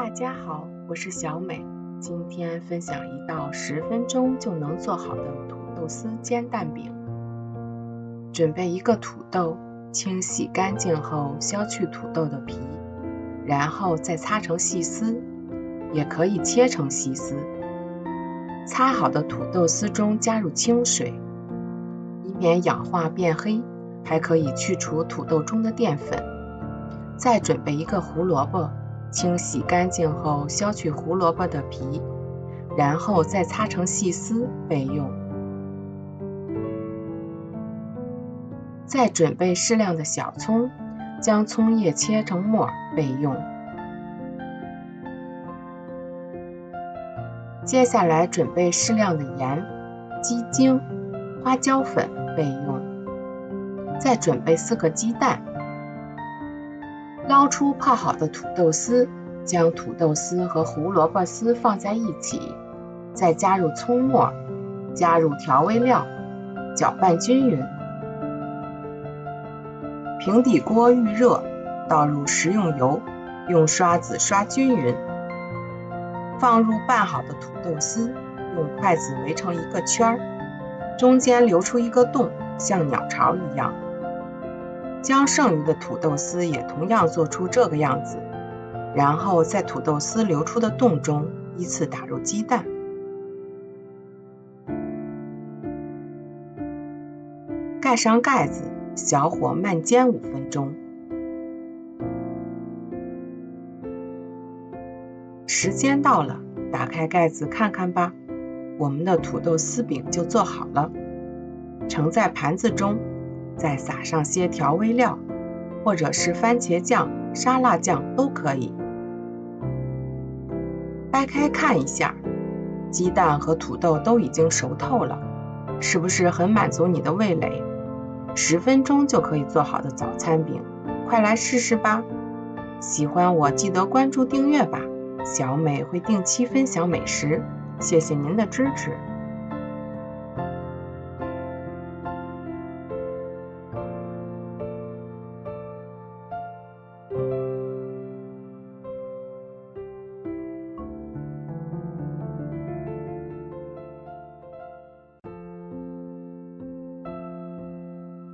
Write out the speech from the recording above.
大家好，我是小美，今天分享一道10分钟就能做好的土豆丝煎蛋饼。准备一个土豆，清洗干净后削去土豆的皮，然后再擦成细丝，也可以切成细丝。擦好的土豆丝中加入清水，以免氧化变黑，还可以去除土豆中的淀粉。再准备一个胡萝卜，清洗干净后削去胡萝卜的皮，然后再擦成细丝备用。再准备适量的小葱，将葱叶切成末备用。接下来准备适量的盐、鸡精、花椒粉备用。再准备4个鸡蛋。捞出泡好的土豆丝，将土豆丝和胡萝卜丝放在一起，再加入葱末，加入调味料，搅拌均匀。平底锅预热，倒入食用油，用刷子刷均匀。放入拌好的土豆丝，用筷子围成一个圈，中间留出一个洞，像鸟巢一样。将剩余的土豆丝也同样做出这个样子，然后在土豆丝流出的洞中依次打入鸡蛋。盖上盖子，小火慢煎5分钟。时间到了，打开盖子看看吧，我们的土豆丝饼就做好了。盛在盘子中，再撒上些调味料，或者是番茄酱、沙拉酱都可以。掰开看一下，鸡蛋和土豆都已经熟透了，是不是很满足你的味蕾？10分钟就可以做好的早餐饼，快来试试吧！喜欢我记得关注订阅吧，小美会定期分享美食，谢谢您的支持。